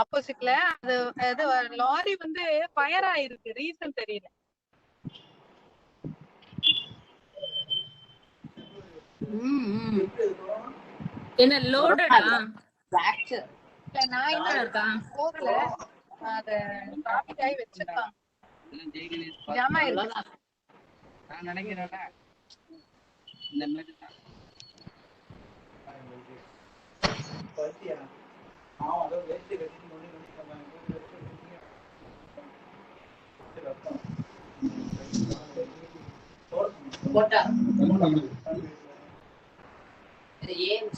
ஆப்போசிட்ல அது லாரி வந்து ஃபயர் ஆயிருக்கு, ரீசன் தெரியல. என்ன லோடடா ஃபிராக்சர் இல்ல நான் இன்னும் போகல, அத டிராபிக் ஆகி வச்சிருக்காங்க. ஜாம் ஆயிருக்கு. நான் நினைக்கிறேன்ல இந்த மாதிரி தான் போட்டா ஏன்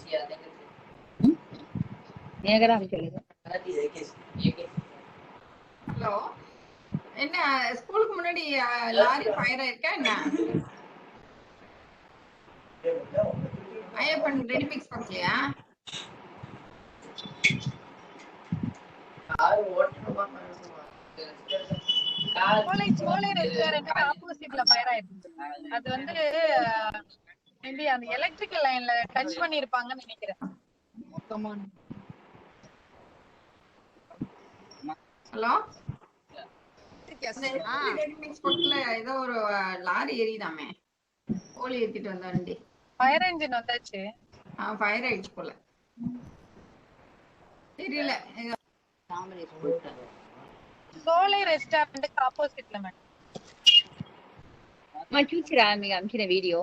ஹலோ என்ன ஸ்கூலுக்கு முன்னாடி லாரி ஃபயர் ஆயிருக்கா என்ன? ஐயப்பன் ரெடி மிக்ஸ் பக்கலையா? சோலை ரெஸ்டாரண்ட் ஆப்போசிட்ல ஃபயர் ஆயிருக்கு. அது வந்து மேபி அந்த எலக்ட்ரிக்கல் லைன்ல டச் பண்ணி இருப்பாங்கன்னு நினைக்கிறேன். ஹலோ ரெடி மிக்ஸ் பக்கத்துல ஏதோ ஒரு லாரி எரியுதாமே, கோழி ஏத்திட்டு வந்த வண்டி. ஃபயர் என்ஜின் வந்தாச்சு. ஃபயர் ஆயிடுச்சு போல, தெரியல. சோலை ரெஸ்டாரண்ட்டுக்கு ஆப்போசிட்ல மேடம். చూసిరా మీకు అంచిన video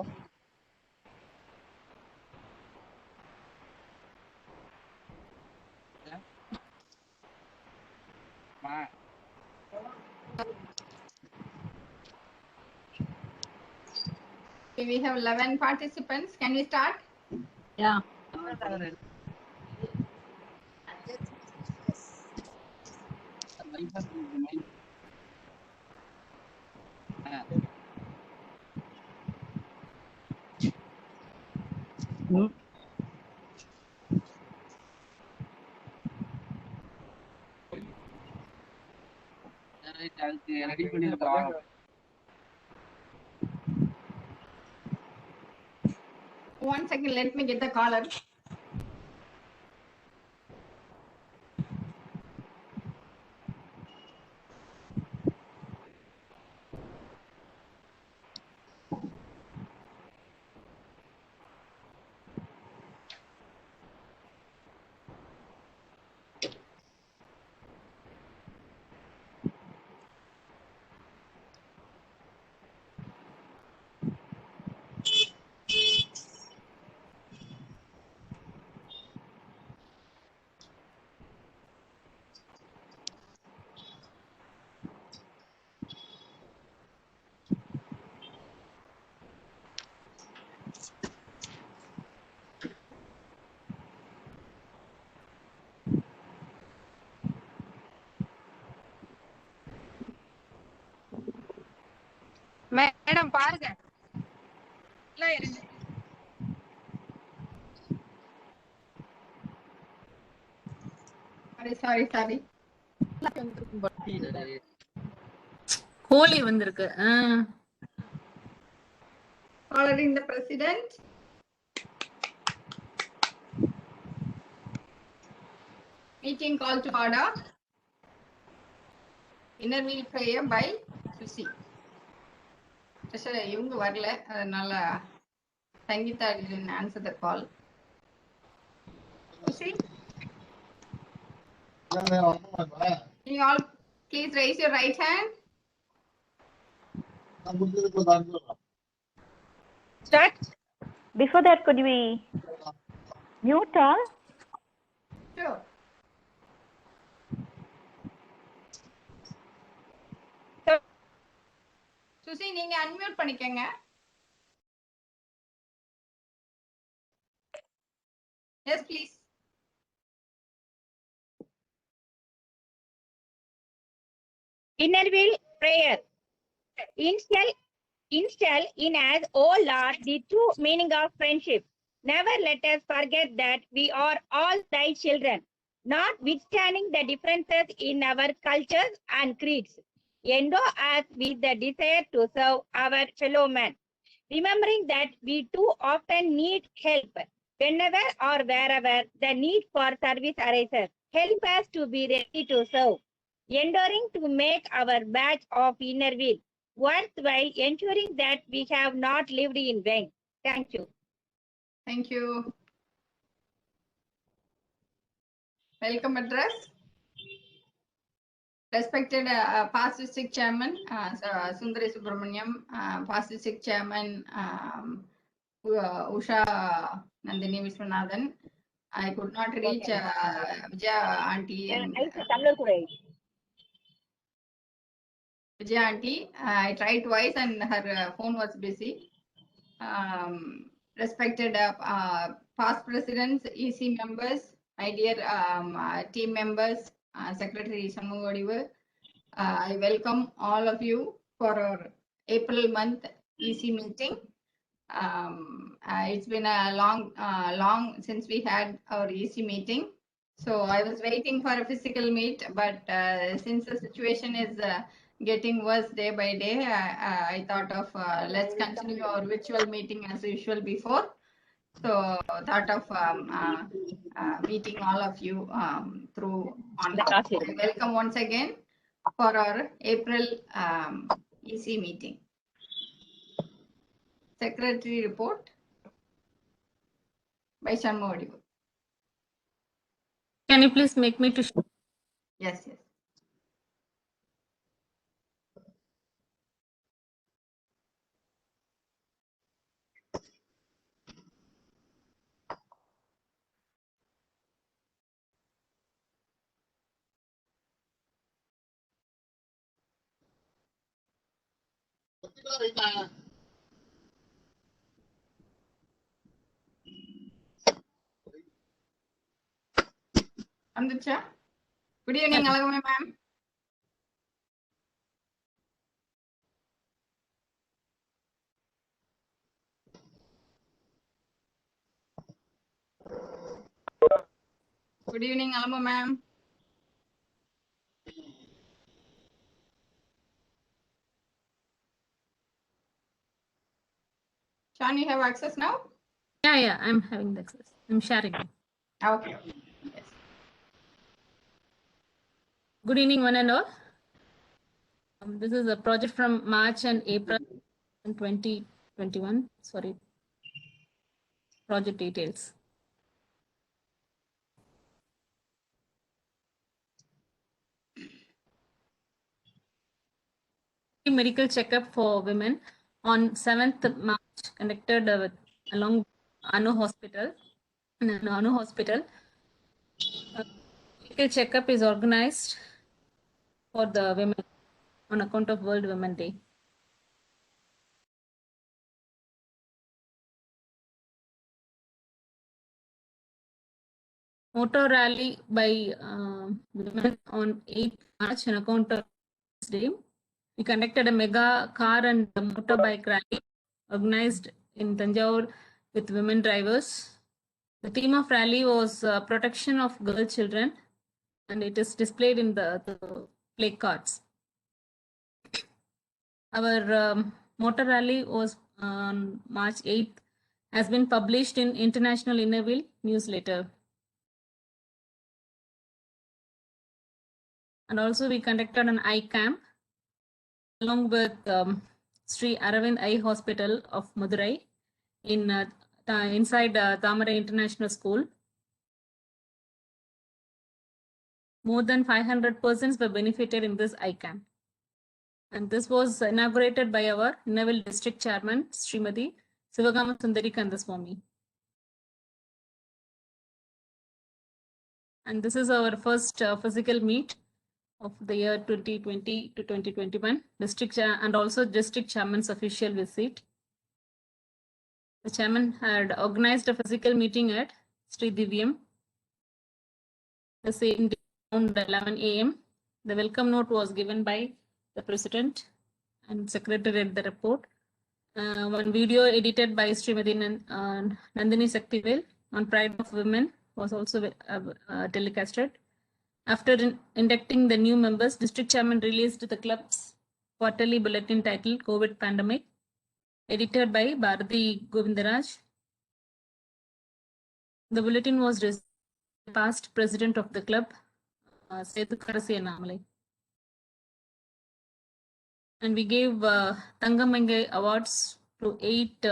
We have 11 participants. Can we start? Yeah. Ready பண்ணிருக்கோம். One second, let me get the caller. Madam பாருங்க. Sorry. கோழி வந்திருக்கு. Calling the president. Meeting call to order. Inner wheel prayer by Susi. இவங்க வரல, அதனால Sangeetha didn't answer the call. Susi? You all please raise your right hand. Start. Before that, could we mute all? Sure. Susi, நீங்க unmute பண்ணிக்கங்க. Yes, please. Inner wheel prayer. Install in as, O Lord, the true meaning of friendship. Never let us forget that we are all thy children, notwithstanding the differences in our cultures and creeds. Endow us with the desire to serve our fellow man, remembering that we too often need help whenever or wherever the need for service arises. help us to be ready to serve, enduring to make our badge of inner will worthwhile, ensuring that we have not lived in vain. Thank you. Thank you. Welcome address. Respected past district chairman, Sundari Subramaniam, past district chairman, Usha Nandini Viswanathan. I could not reach Vijaya auntie and Vijaya auntie. I tried twice and her phone was busy. Respected past presidents, EC members, my dear team members, Secretary Shanmugadivu, I welcome all of you for our April month EC meeting. It's been a long since we had our EC meeting. So I was waiting for a physical meet, but since the situation is getting worse day by day, I thought of let's continue our virtual meeting as usual before. So thought of meeting all of you through online. I welcome once again for our April EC meeting. Secretary report by Shanmugadivu. Can you please make me to show? Yes. Anducha. Good evening, Alagame ma'am. Good evening, Alama ma'am. Sean, you have access now? Yeah, I'm having the access. I'm sharing. Okay. Yes. Good evening, one and all. This is a project from March and April 2021. Sorry. Project details. Medical checkup for women on 7th March conducted along Anu Hospital. In Anu Hospital, medical checkup is organized for the women on account of World Women Day. Motor rally by women on 8th March on account of this day. We conducted a mega car and motorbike rally organized in Tanjore with women drivers. The theme of rally was protection of girl children, and it is displayed in the play cards. Our motor rally was on March 8th, has been published in International Innerville newsletter. And also we conducted an eye camp along with Sri Aravind Eye Hospital of Madurai in inside Thamara International School. More than 500 persons were benefited in this eye camp. And this was inaugurated by our Innerville District Chairman, Srimati Sivagama Sundari Kandaswamy. And this is our first physical meet of the year 2020 to 2021, district and also district chairman's official visit. The chairman had organized a physical meeting at Sri Divyam the same day around 11 a.m. The welcome note was given by the president and secretary read the report. One video edited by Srimati Nandini Saktivel on Pride of Women was also telecasted. After inducting the new members, district chairman released the club's quarterly bulletin titled COVID Pandemic, edited by Bharati Govindaraj. The bulletin was past president of the club, Sethukarasi Annamalai. And we gave Thangamangai awards to 8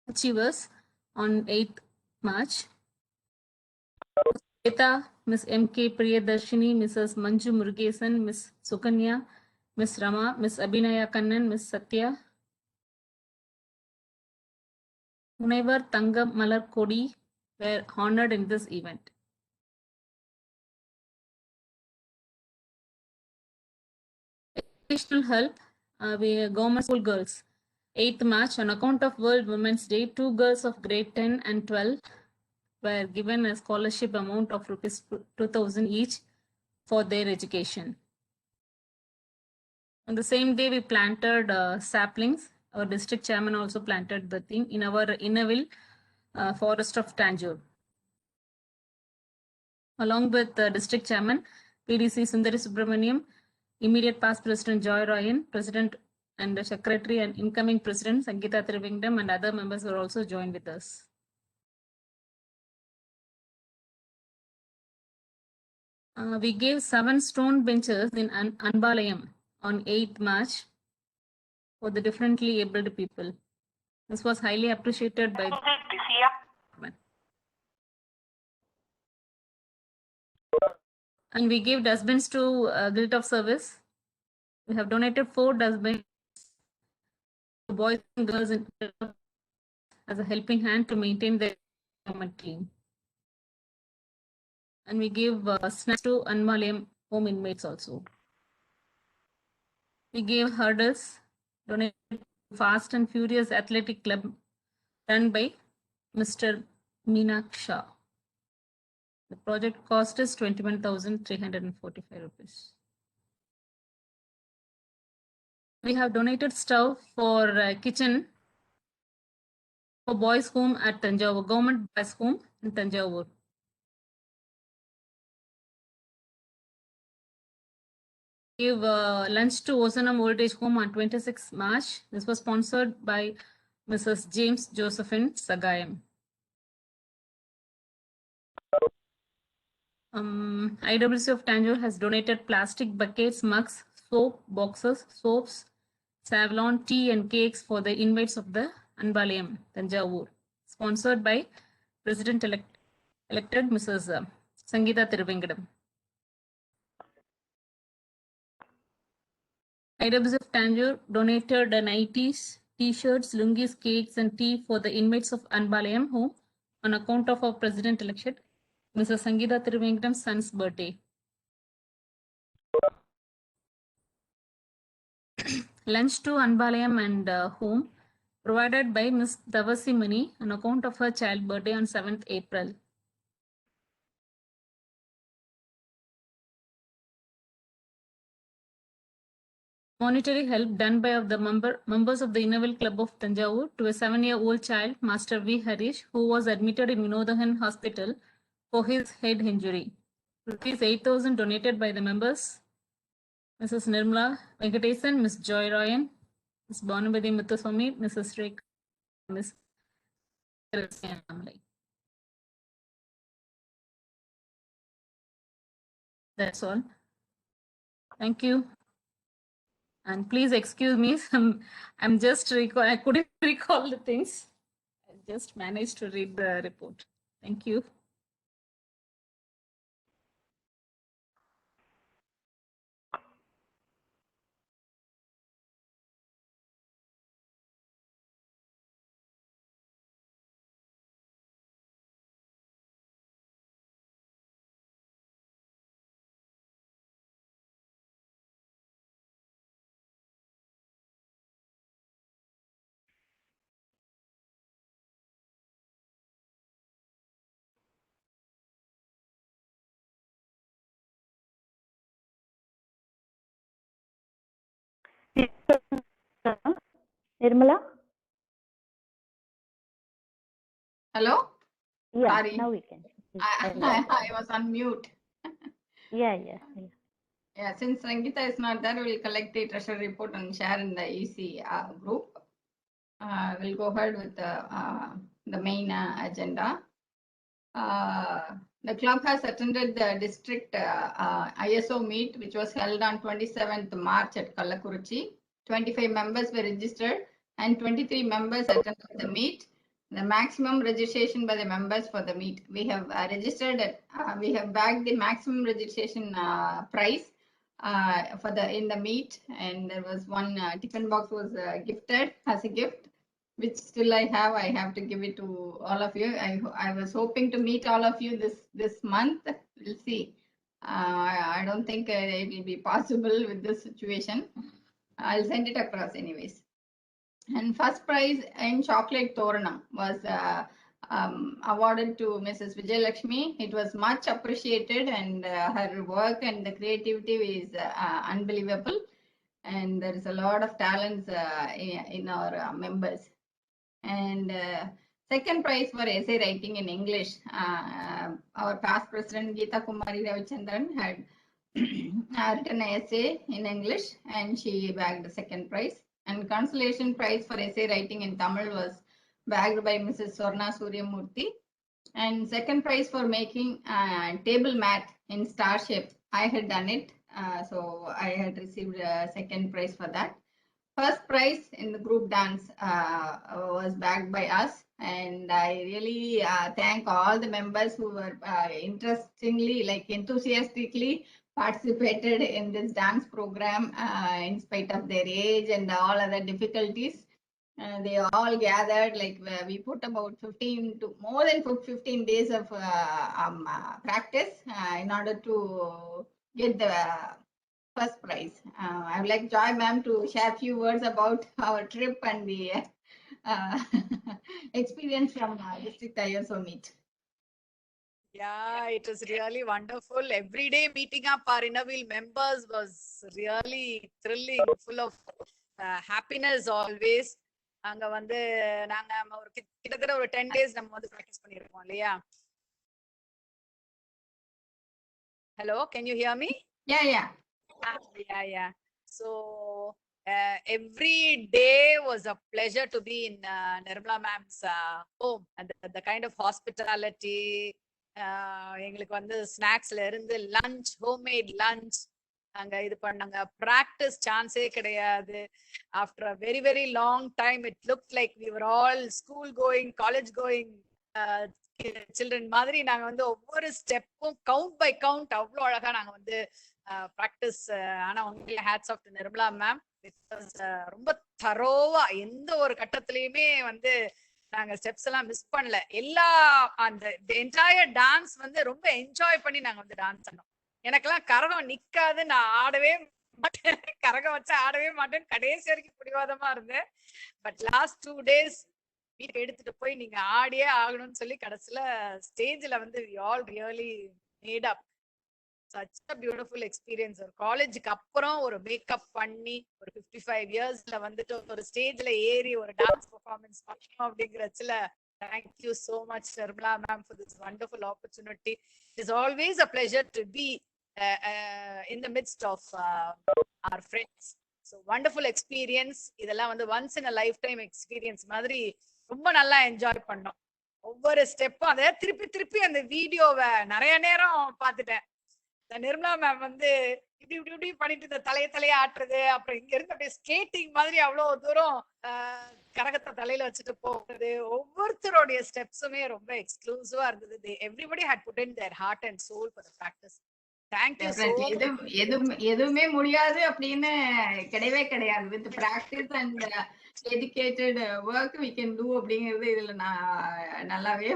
achievers on 8th March. Eta, Miss M.K. Priyadarshini, Mrs. Manju Murugesan, Miss Sukanya, Miss Rama, Miss Abhinaya Kannan, Miss Satya. Munevar Thangam Malar Kodi were honored in this event. Educational help, we government school girls. 8th March, on account of World Women's Day, 2 girls of grade 10 and 12 were given a scholarship amount of rupees 2,000 each for their education. On the same day, we planted saplings. Our district chairman also planted the thing in our Innaville forest of Tanjore. Along with the district chairman, PDC Sundari Subramaniam, immediate past president Joy Ryan, president and the secretary and incoming president Sangeeta Thiruvengdam and other members were also joined with us. We gave 7 stone benches in Anbalayam on 8th March for the differently abled people. This was highly appreciated by the and we gave dustbins to Guild of Service. We have donated 4 dustbins to boys and girls as a helping hand to maintain their environment clean. And we gave snacks to Anmalayam home inmates also. We gave hurdles, donated to Fast and Furious Athletic Club run by Mr. Meenak Shah. The project cost is 21,345 rupees. We have donated stove for kitchen for boys' home at Tanjavur, government boys' home in Tanjavur. Give lunch to Osanam Old Age Home on 26 March. This was sponsored by Mrs. James Josephine Sagayam. IWC of Tanjore has donated plastic buckets, mugs, soap boxes, soaps, Savlon, tea and cakes for the inmates of the Anbalayam, Tanjavur. Sponsored by President-elected Mrs. Sangeeta Thiruvengdam. IWC of Tanjore donated nighties, t-shirts, lungis, cakes and tea for the inmates of Anbalayam home on account of our President-election, Mrs. Sangeeta Thiruvengdam's son's birthday. Lunch to Anbalayam and home provided by Ms. Davasi Mani on account of her child birthday on 7th April. Monetary help done by the members of the Innaville Club of Tanjavur to a 7-year-old child, Master V. Harish, who was admitted in Vinodahan Hospital for his head injury. Rupees 8,000 donated by the members, Mrs. Nirmala Venkatesan, Ms. Joy Ryan, Ms. Bhanubadi Muthuswamy, Mrs. Rekha, Ms. Annamalai. That's all. Thank you. And please excuse me, I'm just I couldn't recall the things. I just managed to read the report. Thank you. Nirmala? Hello? Yeah, Sorry. now we can. I was on mute. Yeah. Yeah, since Sangeeta is not there, we'll collect the treasury report and share in the EC group. We'll go ahead with the main agenda. The club has attended the district ISO meet, which was held on 27th March at Kallakurichi. 25 members were registered and 23 members attended the meet. The maximum registration by the members for the meet. We have registered at, we have bagged the maximum registration price for in the meet, and there was one tiffin box was gifted as a gift, which still I have to give it to all of you. I was hoping to meet all of you this month. We'll see. I don't think it will be possible with this situation. I'll send it across anyways. And first prize in chocolate Toranam was awarded to Mrs. Vijayalakshmi. It was much appreciated, and her work and the creativity is unbelievable. And there is a lot of talents in our members. And second prize for essay writing in English. Our past president Geeta Kumari Ravichandran had written an essay in English, and she bagged the second prize. And consolation prize for essay writing in Tamil was bagged by Mrs. Swarna Suryamurthy. And second prize for making table mat in star shape. I had done it, so I had received a second prize for that. First prize in the group dance was bagged by us, and I really thank all the members who were interestingly, like enthusiastically participated in this dance program in spite of their age and all other difficulties. They all gathered, like we put about 15 to more than 15 days of practice in order to get the first prize. I would like Joy ma'am to share a few words about our trip and the experience from district ISO meet. Yeah, it was really wonderful. Every day meeting up our Inner Wheel members was really thrilling, full of happiness always. அங்க வந்து நாங்க ஒரு கிட்டத்தட்ட ஒரு 10 days நம்ம வந்து practice பண்ணிருக்கோம் இல்லையா? Hello, can you hear me? Yeah. So every day was a pleasure to be in Nirmala ma'am's home, and the kind of hospitality, எங்களுக்கு வந்து ஸ்நாக்ஸ்ல இருந்து லஞ்ச், ஹோம்மேட் லஞ்ச் அங்க இது பண்ணாங்க. பிராக்டிஸ் சான்ஸே கிடையாது. After a very very long time it look like we were all school going, college going children மாதிரி நாங்க வந்து ஒவ்வொரு ஸ்டெப்பும் கவுண்ட் பை கவுண்ட் அவ்வளோ அழகா நாங்க வந்து ப்ராக்டிஸ். ஆனா உண்மையில hats off to Nirmala ma'am. ரொம்ப தரோவா எந்த ஒரு கட்டத்திலயுமே வந்து நாங்க ஸ்டெப்ஸ் எல்லாம் மிஸ் பண்ணல. எல்லா அந்த என்டையர் டான்ஸ் வந்து ரொம்ப என்ஜாய் பண்ணி நாங்க வந்து டான்ஸ் பண்ணோம். எனக்கெல்லாம் கரகம் நிக்காது, நான் ஆடவே மாட்டேன், கரகம் வச்சு ஆடவே மாட்டேன், கடைசி வரைக்கும் பிடிவாதமா இருந்தேன். பட் லாஸ்ட் 2 days வீட்டுக்கு எடுத்துட்டு போய் நீங்க ஆடியே ஆகணும்னு சொல்லி கடைசியில ஸ்டேஜ்ல வந்து we all really made up. Such a beautiful experience. ஒரு காலேஜுக்கு அப்புறம் ஒரு மேக்கப் பண்ணி ஒரு 55 yearsல வந்துட்டு ஒரு ஸ்டேஜ்ல ஏறி ஒரு டான்ஸ் பெர்ஃபார்மன்ஸ் பண்ணணும் அப்படிங்கறதுல thank you so much Nirmala ma'am for this wonderful opportunity. It is always a pleasure to be in the midst of our friends. So wonderful experience. இதெல்லாம் வந்து once in a lifetime experience மாதிரி ரொம்ப நல்லா enjoy பண்ணோம். ஒவ்வொரு ஸ்டெப்பும் அதை திருப்பி அந்த வீடியோவை நிறைய நேரம் பார்த்துட்டேன். நிர்மலா மேம் வந்து இப்படி பண்ணிட்டு இந்த தலைய ஆட்டுறது, அப்புறம் இங்க இருந்து அப்படியே ஸ்கேட்டிங் மாதிரி அவ்வளவு தூரம் கரகத்தை தலையில வச்சுட்டு போகிறது, ஒவ்வொருத்தருடைய ஸ்டெப்ஸுமே ரொம்ப எக்ஸ்க்ளூசிவா இருந்தது. Everybody had put in their heart and soul for the practice. Thank you so much. எதுவுமே முடியாது அப்படின்னு கிடையவே கிடையாது. With practice and dedicated work we can do அப்படிங்கிறது இதுல நான் நல்லாவே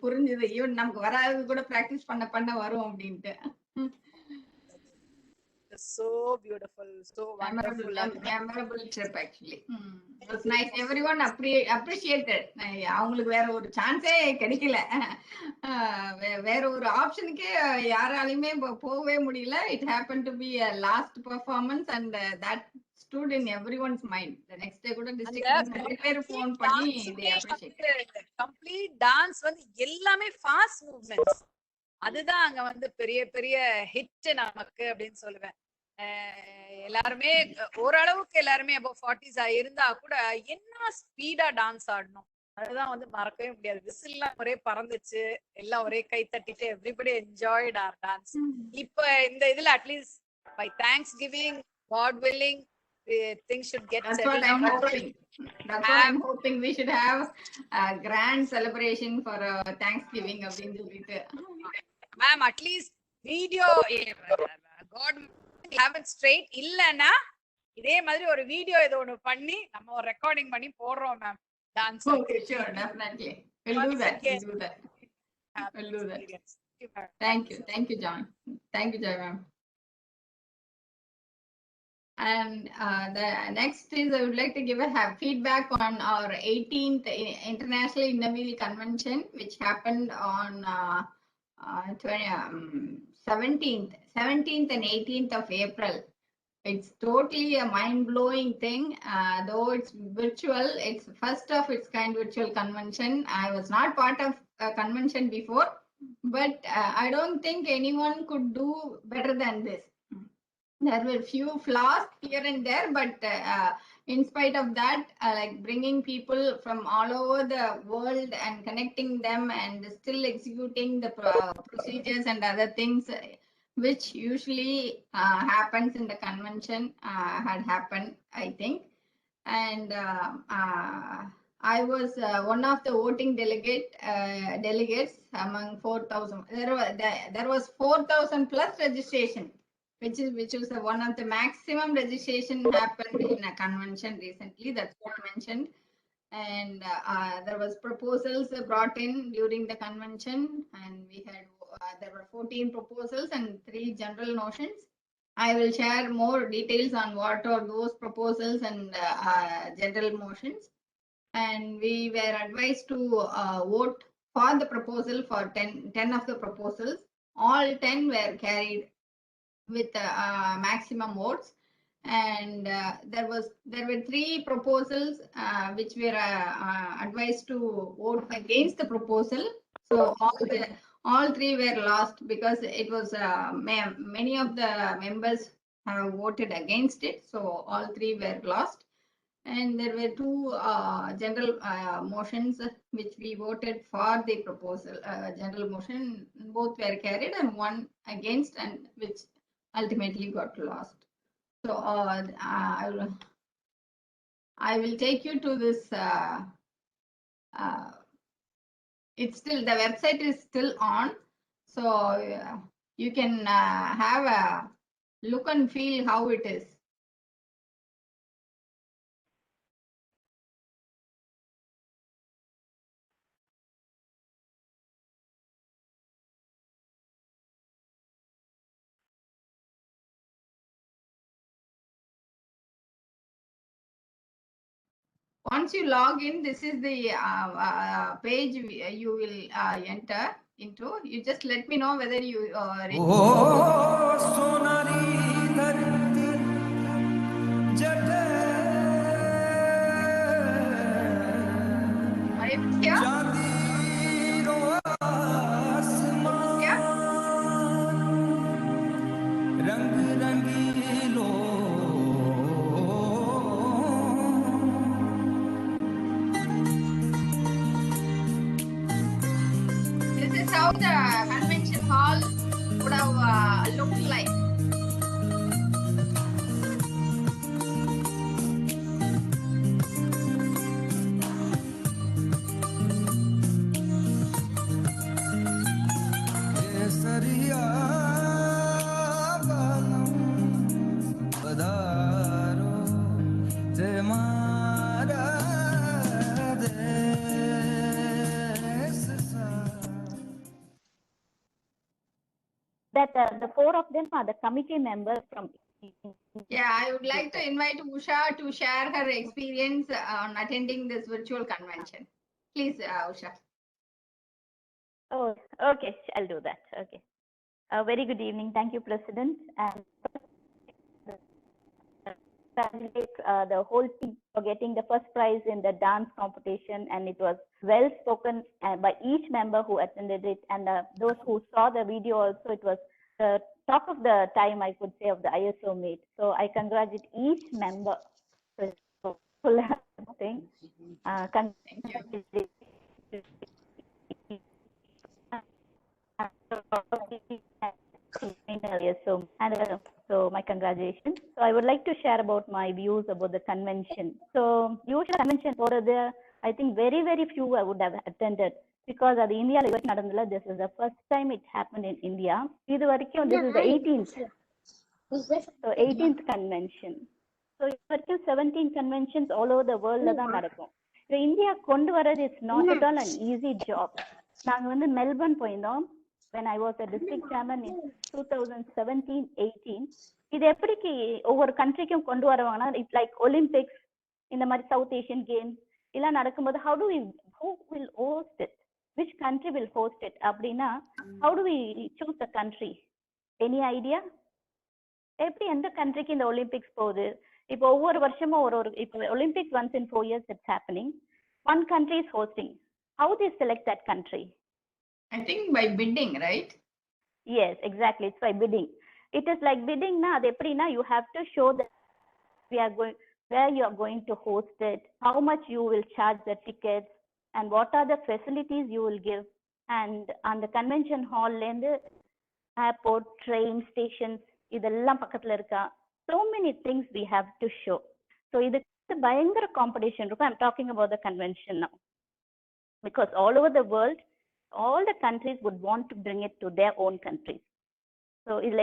புரிஞ்சுது. ஈவன் நமக்கு வராது கூட பிராக்டிஸ் பண்ண வரும் அப்படின்ட்டு. So beautiful, so wonderful, memorable trip actually. It was nice. Everyone appreciated. அவங்களுக்கு வேற ஒரு சான்ஸே கிடைக்கல, வேற ஒரு ஆப்ஷனுக்கே யாராலையுமே போகவே முடியல. It happened to be a last performance and that stood in everyone's mind. The next day கூட டிஸ்ட்ரிக்ட் நிறைய பேர் ஃபோன் பண்ணி they appreciated. Complete dance வந்து எல்லாமே fast movements. அதுதான் அங்க வந்து பெரிய ஹிட் நமக்கு அப்படின்னு சொல்லுவேன். எல்லாருமே ஓரளவுக்கு எல்லாருமே above 40s இருந்தா கூட என்ன ஸ்பீடா டான்ஸ் ஆடணும், அதுதான் வந்து மறக்கவே முடியாது. விசில்லாம் ஒரே பறந்துச்சு, எல்லாம் ஒரே கை தட்டிட்டு எவ்ரிபடி என்ஜாய்ட் ஆர் டான்ஸ். இப்ப இந்த இதுல at least by Thanksgiving, God willing, things should get That's settled what I'm down. hoping. That's what I'm hoping. We should have a grand celebration for Thanksgiving அப்படின்னு சொல்லிட்டு. Ma'am at least video got have it straight இல்லனா இதே மாதிரி ஒரு video ஏதோ ஒன்னு பண்ணி நம்ம ஒரு ரெக்கார்டிங் பண்ணி போடுறோம் ma'am dance. Okay, sure, definitely. We'll do that. We'll do that. We'll do that. Thank you, John. Thank you, Joy ma'am. And the next is I would like to give a feedback on our 18th International Innerwheel Convention, which happened on 17th and 18th of April. It's totally a mind-blowing thing. Though it's virtual, it's first of its kind virtual convention. I was not part of a convention before, but I don't think anyone could do better than this. There were few flaws here and there, but in spite of that, like bringing people from all over the world and connecting them and still executing the procedures and other things, which usually happens in the convention, had happened, I think. And I was one of the voting delegates among 4,000. There was 4,000 plus registration, which was one of the maximum registration happened in a convention recently. That's what I mentioned. And there was proposals brought in during the convention, and we had there were 14 proposals and 3 general notions. I will share more details on what are those proposals and general motions. And we were advised to vote for the proposal for 10 of the proposals. All 10 were carried with maximum votes. And there were 3 proposals which were advised to vote against the proposal. So all 3 were lost because it was many of the members have voted against it. So all 3 were lost. And there were 2 general motions which we voted for the proposal. General motion, both were carried, and 1 against, and which ultimately got lost. So I will take you to this. It's still, the website is still on, so you can have a look and feel how it is. Once you log in, this is the page you will enter into. You just let me know whether you are you here? This is how the convention hall would have looked like. That the 4 of them are the committee members from. Yeah, I would like to invite Usha to share her experience on attending this virtual convention. Please, Usha. Oh, okay, I'll do that. Okay. Very good evening. Thank you, President, and congratulate the whole team for getting the first prize in the dance competition, and it was well spoken by each member who attended it, and those who saw the video also. It was the talk of the time, I could say, of the ISO meet. So I congratulate each member. thing. Thank you. So my congratulations. So I would like to share about my views about the convention. So usually convention for the, I think very few I would have attended because at the India this is the first time it happened in India. This is the 18th. So 18th convention. So 17 conventions all over the world la dhaan nadakkum. The India kondu varad is not at all an easy job. நாங்க வந்து Melbourne போயிருந்தோம் when I was a district chairman in 2017-18. இது எப்படிக்கு ஒவ்வொரு கண்ட்ரிக்கும் கொண்டு வருவாங்கன்னா it's like Olympics இந்த மாதிரி south Asian games எல்லாம் நடக்கும்போது who will host it, which country will host it அப்படின்னா how do we choose the country? Any idea? எப்படி எந்த கண்ட்ரிக்கு இந்த ஒலிம்பிக்ஸ் போகுது? இப்போ ஒவ்வொரு வருஷமும் ஒரு இப்போ Olympics once in 4 years it's happening. One country is hosting. How they select that country? I think by bidding, right? Yes, exactly. It's by bidding. It is like bidding na adu eppadina you have to show that we are going where you are going to host it, how much you will charge the tickets, and what are the facilities you will give. And on the convention hall and airport, train stations, idellam pakkathula irukka. So many things we have to show. So idukku bayangara competition irukum. I'm talking about the convention now. Because all over the world, all the countries would want to bring it to their own countries. So it's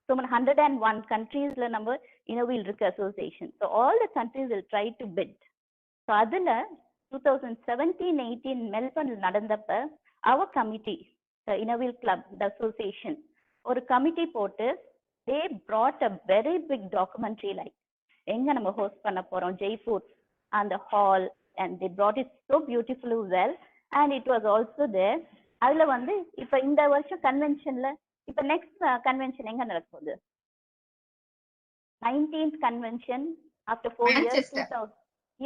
101 countries la number Innovil Association. So all the countries will try to bid. So adula 2017-18 Melbourne nadandappa our committee, the Innovil Club, the association, or committee போட்டு they brought a very big documentary like எங்க நம்ம host பண்ண போறோம் Jaipur and the hall, and they brought it so beautifully well, and it was also there. அதுல வந்து இப்ப இந்த வருஷம் கன்வென்ஷன்ல இப்ப நெக்ஸ்ட் கன்வென்ஷன் எங்க நடக்க போகுது? 19th convention after 4 years. 2000.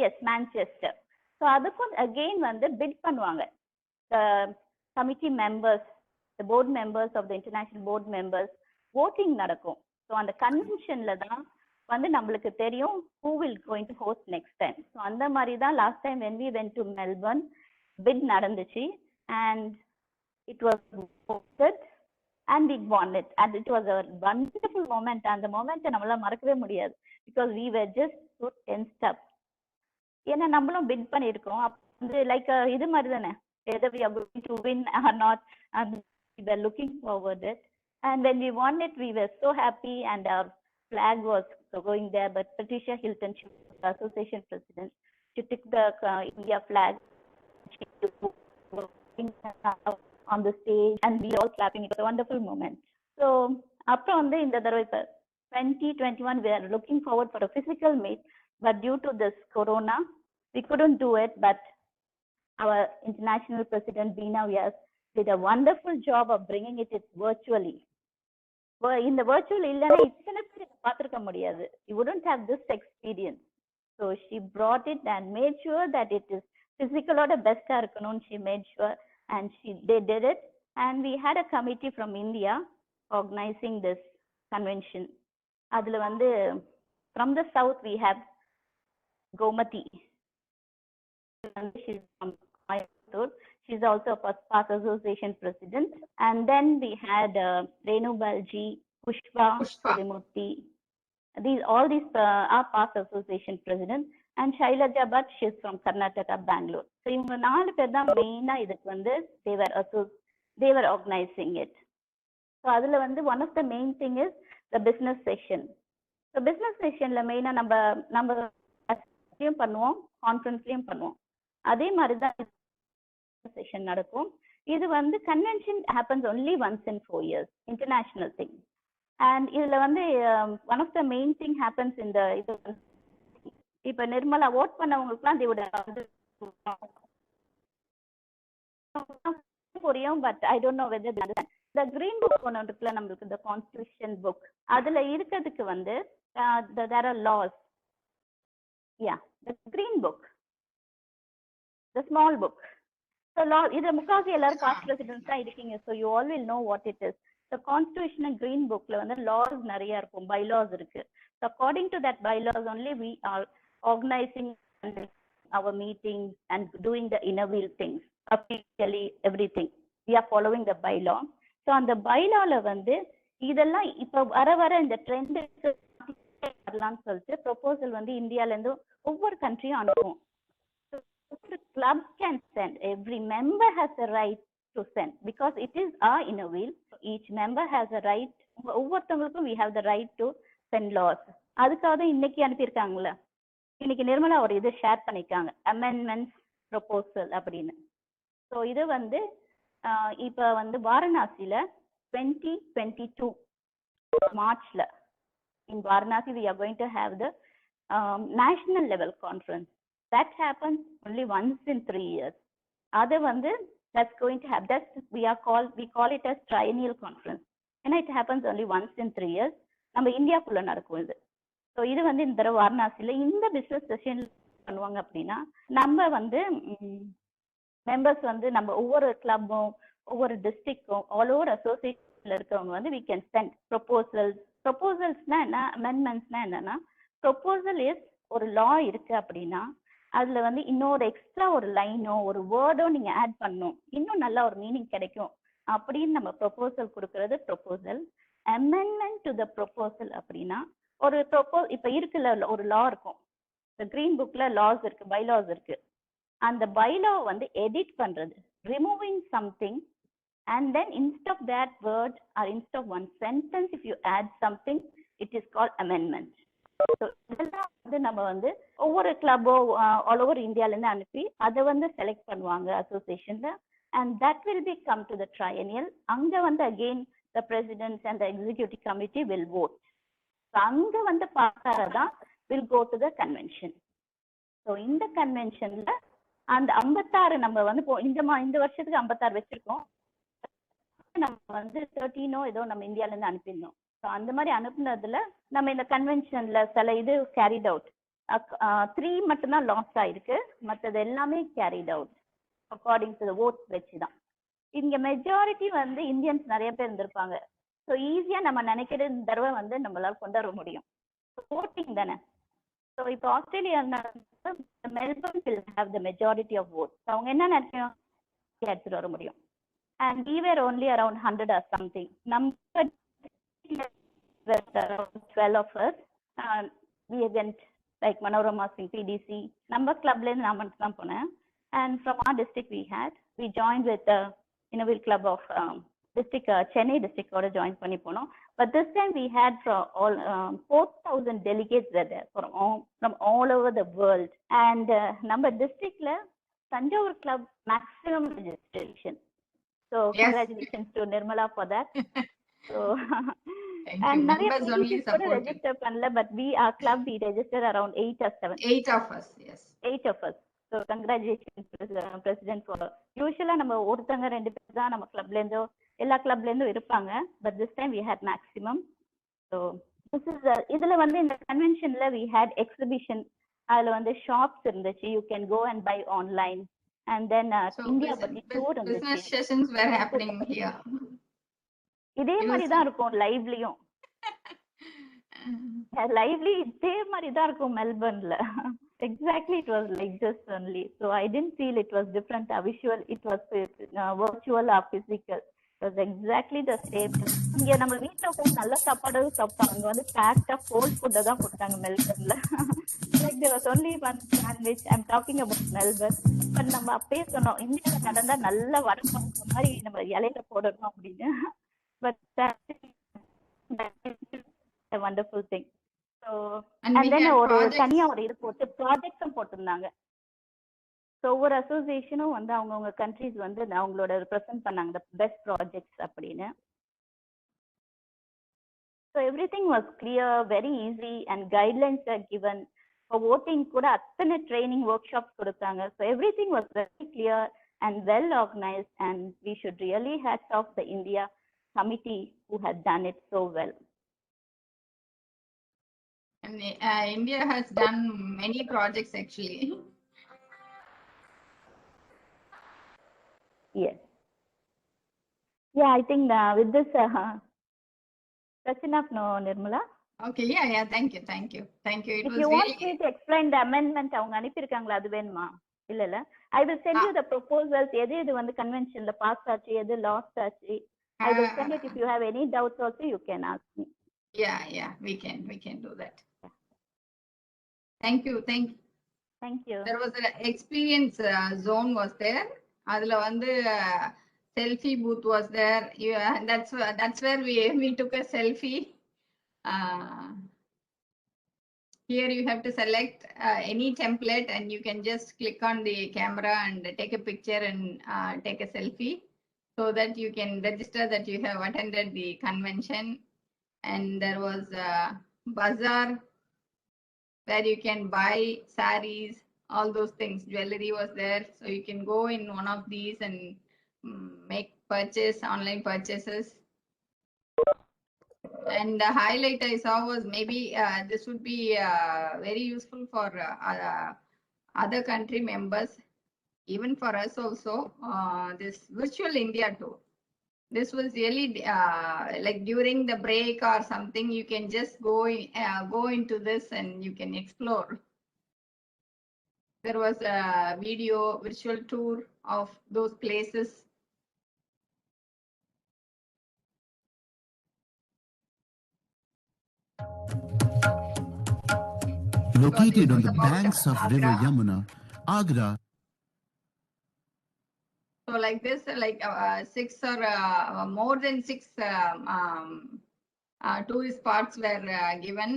Yes, Manchester. So அதுக்கும் again வந்து bid பண்ணுவாங்க. The committee members, the board members of the international board members, voting நடக்கும். So அந்த கன்வென்ஷன்ல தான் வந்து நம்மளுக்கு தெரியும் who will going to host next time. So அந்த மாதிரி தான் last time when we went to Melbourne, bid நடந்துச்சு and it was hosted and we won it, and it was a wonderful moment. And the moment நம்மளால மறக்கவே முடியாது because we were just so tensed up. ஏன்னா நம்மளும் bid பண்ணியிருக்கோம் வந்து like இது மாதிரி தானே whether we are going to win or not, and we were looking forward it, and when we won it we were so happy, and our flag was going there. But Patricia Hilton, she was the association president, she took the India flag, she on the stage, and we all clapping. It was a wonderful moment. So after on the in the 2021 we are looking forward for a physical meet, but due to this corona we couldn't do it. But our international president Beena Vyas did a wonderful job of bringing it virtually. In the virtual illana ittana per paathirukka mudiyadhu, you wouldn't have this experience. So she brought it and made sure that it is physical or the best irukanum. She made sure, and they did it. And we had a committee from India organizing this convention. Adula vandu from the south we have Gomati, she's from Mayur. She's also a past association president. And then we had Renu Balji, Pushpa Srimurthy. All these are past association presidents. And Shailaja Bhatt, she's from Karnataka, Bangalore. So இவங்க 4 பேர் தான் மெயினா இதுக்கு வந்து they were organizing it. So அதுல வந்து one of the main thing is the business session. So business sessionல மெயினா நம்ம பண்ணுவோம், கான்ஃபரன்ஸ்லயும் பண்ணுவோம். அதே மாதிரி தான் session நடக்கும். இது வந்து convention happens only once in 4 years, international thing. And இதுல வந்து one of the main thing happens in the இப்ப Nirmala vote பண்ணவங்களுக்குலாம் they would have புரியும், but I don't know whether the green book ஒன்னு இருக்குல்ல நம்மளுக்கு, the constitution book, அதுல இருக்கிறதுக்கு வந்து there are laws. Yeah, the green book, the small book. So law இது முக்காவாசி எல்லாரும் past presidents தான் இருக்கீங்க, so you all will know what it is. The constitutional green bookல வந்து laws நிறைய இருக்கும், bylaws இருக்கு. So according to that bylaws only we are organizing our meetings and doing the inner wheel things, officially everything. We are following the bylaw. So on the bylaw வந்து இதெல்லாம் இப்ப வர இந்த trend வரலாம்னு சொல்லிட்டு ப்ரொபோசல் வந்து இந்தியால இருந்து ஒவ்வொரு கண்ட்ரியும் அனுப்புவோம். Club can send. Every member has a right to send because it is our inner wheel. Each member has a right. ஒவ்வொருத்தவங்களுக்கும் we have the right to send laws. அதுக்காக தான் இன்னைக்கு அனுப்பியிருக்காங்கல்ல. இன்னைக்கு நிர்மலா ஒரு இது ஷேர் பண்ணிருக்காங்க, அமெண்ட்மெண்ட்ஸ் ப்ரொபோசல் அப்படின்னு. So இது வந்து இப்போ வந்து வாரணாசியில 2022 மார்ச்ல in Varanasi we are going to have the national level conference. That happens only once in 3 years. Other வந்து that's going to have, that's we call it as triennial conference. And it happens only once in 3 years. நம்ம இந்தியாக்குள்ள நடக்கும் இது. So இது வந்து இந்த தடவை வாரணாசியில இந்த business session பண்ணுவாங்க அப்படின்னா நம்ம வந்து மெம்பர்ஸ் வந்து நம்ம ஒவ்வொரு கிளப்பும் ஒவ்வொரு டிஸ்ட்ரிக்டும் ஆல் ஓவர் அசோசியேஷன்ல இருக்கவங்க வந்து we can send ப்ரொபோசல்ஸ்னா என்ன, அமெண்ட்மெண்ட்ஸ்னா என்னன்னா, ப்ரொபோசல் இஸ் ஒரு லா இருக்கு அப்படின்னா அதுல வந்து இன்னொரு எக்ஸ்ட்ரா ஒரு லைனோ ஒரு வேர்டோ நீங்க ஆட் பண்ணணும், இன்னும் நல்ல ஒரு மீனிங் கிடைக்கும் அப்படின்னு நம்ம ப்ரொபோசல் கொடுக்கறது proposal. Amendment to the proposal அப்படின்னா ஒரு இப்ப இருக்குல்ல ஒரு லா இருக்கும், கிரீன் புக்ல லாஸ் இருக்கு, பைலாஸ் இருக்கு, அந்த பைலா வந்து எடிட் பண்றது, removing something and then instead of that word or instead of one sentence if you add something it is called amendment. So இதெல்லாம் வந்து நம்ம வந்து ஒவ்வொரு கிளப்போ ஆல் ஓவர் இந்தியால இருந்து அனுப்பி அதை வந்து செலக்ட் பண்ணுவாங்க அசோசியேஷன்ல and that will be come to the triennial. அங்க வந்து again the presidents and the executive committee will vote. So அங்க வந்து பார்த்தாதான் will go to the convention. So இந்த கன்வென்ஷன்ல அந்த 56 நம்ம வந்து இந்த வருஷத்துக்கு 56 வச்சிருக்கோம். நம்ம வந்து 13 ஏதோ நம்ம இந்தியால இருந்து அனுப்பியிருந்தோம். ஸோ அந்த மாதிரி அனுப்புனதுல நம்ம இந்த கன்வென்ஷன்ல சில இது கேரிட் அவுட் 3 மட்டும்தான் லாஸ் ஆயிருக்கு, மற்றது எல்லாமே carried out according to the oats வச்சுதான். இங்க மெஜாரிட்டி வந்து இந்தியன்ஸ் நிறைய பேர் இருந்திருப்பாங்க. ஸோ ஈஸியா நம்ம நினைக்கிற தடவை வந்து நம்மளால கொண்டு வர முடியும். ஓட்டிங் தானே. ஸோ இப்போ Australia Melbourne will have the majority of votes. அவங்க என்ன நினைக்கணும் எடுத்துட்டு வர முடியும். And we were only around 100 or something. Number around 12 of us. We went like Manorama Singh, PDC. Number club le na மட்டும் போனேன். And from our district we joined with the Innovate Club of district Chennai district oda join பண்ணி போனோம். But this time we had from all 4,000 delegates were there from all over the world. And number district la Tanjavur club maximum registration. So Yes. congratulations to Nirmala for that. So Thank and you. நிறைய Members only PDCs கூட supported. register பண்ணல, but our club we registered around 8 or 7. 8 of us, yes. 8 of us. So congratulations president for. Usually நம்ம ஒருத்தங்க ரெண்டு பேர் தான் நம்ம கிளப்ல இருந்தோ எல்லா கிளப்ல இருந்தும் இருப்பாங்க, but this time we had maximum. So this is இதுல வந்து இந்த கன்வென்ஷன்ல we had exhibition. அதுல வந்து ஷாப்ஸ் இருந்துச்சு, you can go and buy online. And then So India பத்தி tour business இருந்துச்சு. sessions were happening here. இதே மாதிரி தான் இருக்கும் லைவ்லயும். லைவ்லி இதே மாதிரி தான் இருக்கும் மெல்பர்ன்ல. Exactly it was like this only. So I didn't feel it was different visual, it was virtual or physical. It was exactly the same. இங்க நம்ம வீட்டுல போய் நல்ல சாப்பாடு சாப்பிட்டாங்க, அங்க வந்து பேக்டா கோல்ட் ஃபுட்டை தான் கொடுத்தாங்க மெல்பர்ன்ல. Like there was only one sandwich. I'm talking about Melbourne. But நம்ம அப்பயே சொன்னோம் இந்தியால நடந்தா நல்ல வடப்பாங்க மாதிரி நம்ம இலையில போடணும் அப்படின்னு. But that's a wonderful thing. So And and we then had ஒரு projects. தனியா ஒரு இது போட்டு ப்ராஜெக்ட்ஸும் போட்டிருந்தாங்க. ஸோ ஒவ்வொரு அசோசியேஷனும் வந்து அவங்கவுங்க கண்ட்ரிஸ் வந்து அவங்களோட ப்ரெசென்ட் பண்ணாங்க த பெஸ்ட் ப்ராஜெக்ட்ஸ் அப்படின்னு. So everything was clear, very easy and guidelines are given. இப்போ ஓட்டிங் கூட அத்தனை ட்ரைனிங் ஒர்க் ஷாப்ஸ் கொடுத்தாங்க. So everything was very clear and well organised and we should really hats off the India committee who had done it so well. And India has done many projects actually. Yes. Yeah, I think with this, that's enough, no, Nirmala? Okay, yeah, thank you. It If was you want really me to explain the amendment அவங்க அனுப்பியிருக்காங்களா அது வேணுமா? இல்ல I will send you the proposals. எது வந்து கன்வென்ஷன்ல pass ஆச்சு, எது last ஆச்சு. I will send it. If you have any doubts also, you can ask me. Yeah, we can do that. Thank you. Thank you. There was an experience zone was there. அதுல வந்து selfie booth was there. Yeah, that's where we took a selfie. Here you have to select any template and you can just click on the camera and take a picture and take a selfie so that you can register that you have attended the convention. And there was a bazaar where you can buy saris, all those things. Jewelry was there. So you can go in one of these and make online purchases. And the highlight I saw was maybe this would be very useful for other country members, even for us also, this virtual India tour. This was really like during the break or something, you can just go into this and you can explore. There was a virtual tour of those places. Located on the banks of River Yamuna, Agra. So like this, like 6 or more than 6 tourist spots were given.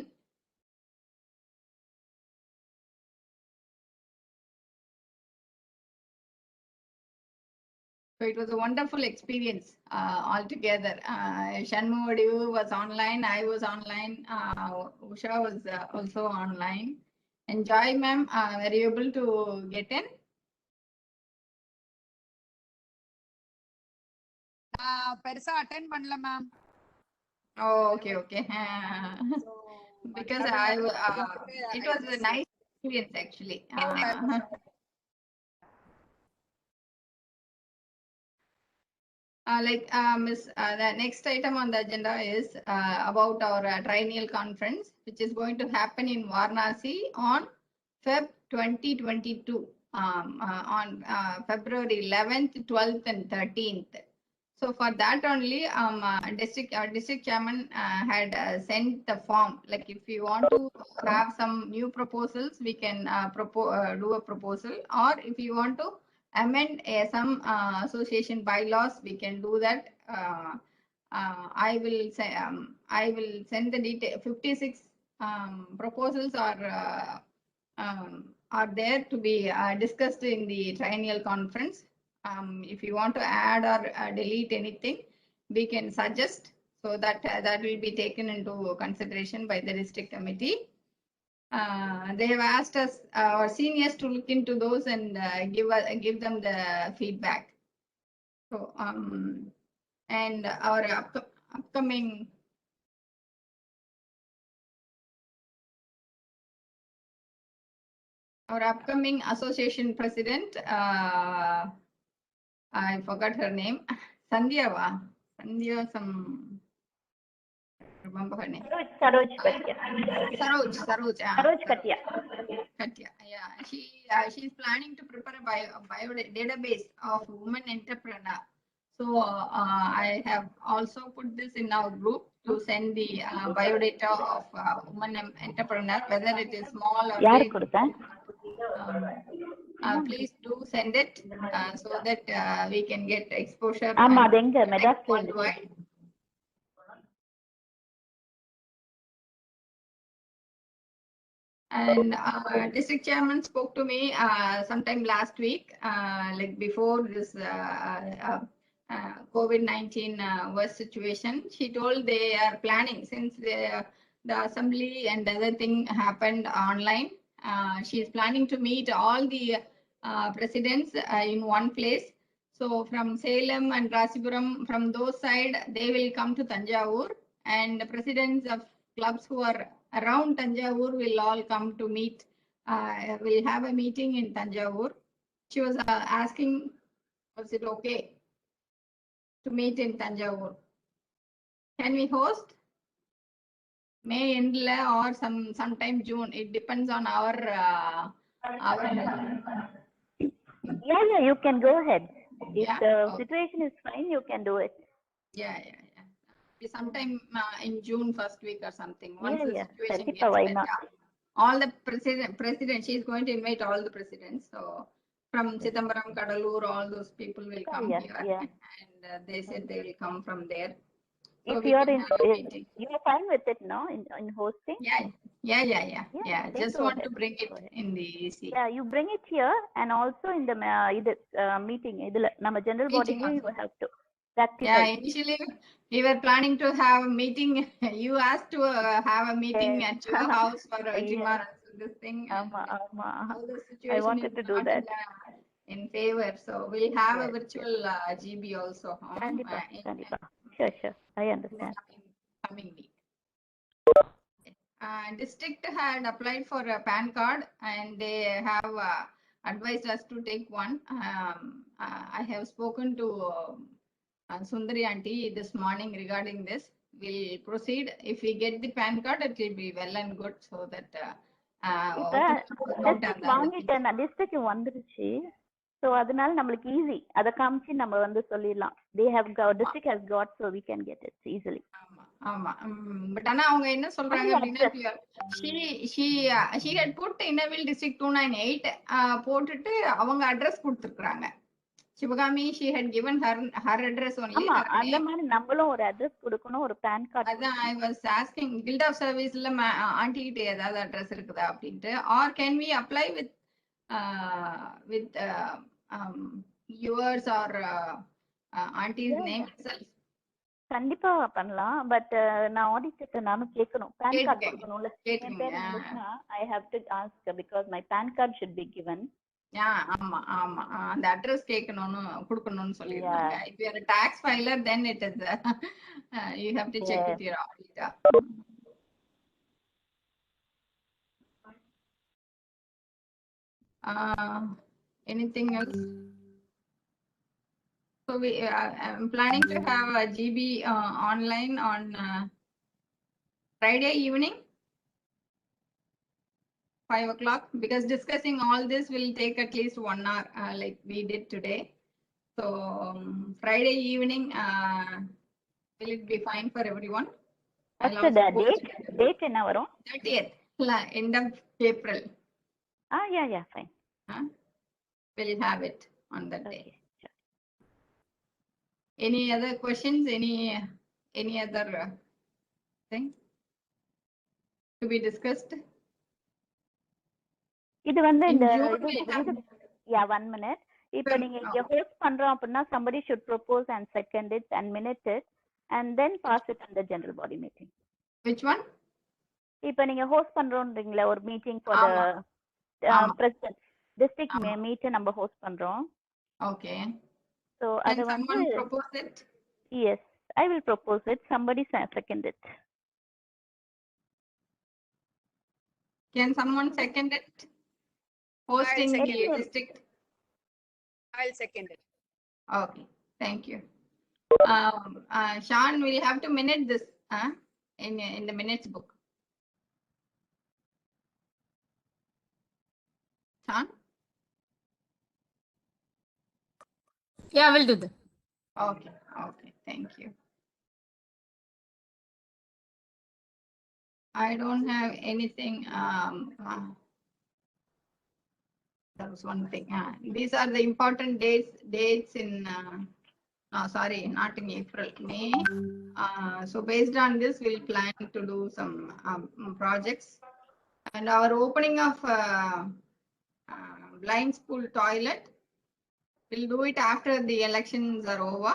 So it was a wonderful experience altogether. Shanmugadivu was online, I was online, Usha was also online. And Joy ma'am, were you able to get in? பெருசா attend பண்ணல ma'am. Oh, okay. Because it was a nice experience actually. The next item on the agenda is about our triennial conference, which is going to happen in Varanasi on Feb 2022, on February 11th, 12th, and 13th. So for that only, district chairman had sent the form. Like if you want to have some new proposals, we can do a proposal, or if you want to amend some association bylaws, we can do that. I will send the detail. 56 proposals are there to be discussed in the triennial conference. If you want to add or delete anything, we can suggest, so that that will be taken into consideration by the district committee. They have asked us, our seniors, to look into those and give them the feedback. So and our upcoming association president, I forgot her name. Sandhya, remember her name? Saroj Katia. Saroj Katia. Yeah, she's planning to prepare a bio database of women entrepreneur. So I have also put this in our group to send the biodata of women entrepreneur, whether it is small or big. Please do send it so that we can get exposure. Worldwide. And district chairman spoke to me sometime last week, like before this COVID-19 worst situation. She told they are planning, since the assembly and other thing happened online. She is planning to meet all the presidents in one place. So from Salem and Rasipuram, from those side, they will come to Tanjavur, and the presidents of clubs who are around Tanjavur will all come to meet. We'll have a meeting in Tanjavur. She was asking, was it okay to meet in Tanjavur? Can we host? May end or sometime June. It depends on our Yeah, you can go ahead. If Yeah, the okay. situation is fine, you can do it. Yeah. Sometime in June first week or something. Once the Yeah. situation Sandeepa, gets why better. not? All the president, she's going to invite all the presidents. So from Chidambaram, Kadalur, all those people will come Yeah, here. yeah. And they said they will come from there. So If we you are can in, have a meeting. you are fine with it, no? In hosting. Yeah. Then Just go want ahead. to bring it Go ahead. in the EC. Yeah, you bring it here and also in the meeting. இதுல நம்ம general body Meeting you have to rectify. Yeah, initially we were planning to have a meeting. You asked to have a meeting Yes. at your house for Yes. this thing. ஆமா, ஆமா. All the I situation wanted is to do not that. in favor. So we'll have a Yes, virtual GB also. Kandipa, In Kandipa. Sure. I the understand. coming week. District had applied for a PAN card and they have advised us to take one. I have spoken to Sundari auntie this morning regarding this. We'll proceed. If we get the PAN card, it will be well and good so that இப்ப district வாங்கிட்டேன், district வந்துருச்சு. So அதனால நம்மளுக்கு easy. அதை காமிச்சு நம்ம வந்து சொல்லிடலாம். They have got, district has got, so we can get it easily. ஆமா. பட் ஆனா அவங்க என்ன சொல்றாங்க அப்படின்னா she had put Innerville district 298 போட்டுட்டு அவங்க அட்ரஸ் கொடுத்துருக்காங்க. Sivakami she had given her address only. ஆமா, அந்த மாதிரி நம்மளும் ஒரு அட்ரஸ் கொடுக்கணும், ஒரு PAN கார்டு. அதான் I was asking guild of serviceல ஆண்டி கிட்ட ஏதாவது அட்ரஸ் இருக்குதா அப்படின்ட்டு, or can we apply with yours or auntie's name itself? கண்டிப்பா பண்ணலாம். பட் நான் ஆடிட்டர்ட்ட நானும் கேட்கணும். PAN கார்டு கொடுக்கணும்ல. என் பேர் இருந்துச்சுன்னா I have to ask because my PAN card should be given. ஆமா அந்த அட்ரஸ் கேட்கணும்னு கொடுக்கணும்னு சொல்லிருக்காங்க. If you are a tax filer, then it is you have to check with your auditor. Anything else? So I'm planning to have a GB online on Friday evening, 5 o'clock, because discussing all this will take at least 1 hour, like we did today. So Friday evening, will it be fine for everyone? What's the date என்ன வரும்? 30th, end of April. Yeah, fine. We'll have it on that day. Sure. Any other questions? Any other thing to be discussed? இது வந்து இந்த yeah, 1 minute. இப்போ நீங்க இங்க host பண்றோம் அப்படின்னா somebody should propose and second it and minute it and then pass it in the general body meeting. Which one? இப்போ நீங்க ஹோஸ்ட் பண்றோம்ன்றீங்களா ஒரு meeting for the president district meet நம்ம ஹோஸ்ட் பண்றோம். Okay. So அது வந்து propose it? Yes, I will propose it. Somebody second it. Can someone second it? Hosting district. I'll second it. Okay, thank you. Sean, we'll have to minute this in the minutes book. Sean? Yeah, I will do that. Okay, thank you. I don't have anything. That was one thing. These are the important dates in, sorry, not in April, May. So based on this, we'll plan to do some projects. And our opening of blind school toilet, we'll do it after the elections are over.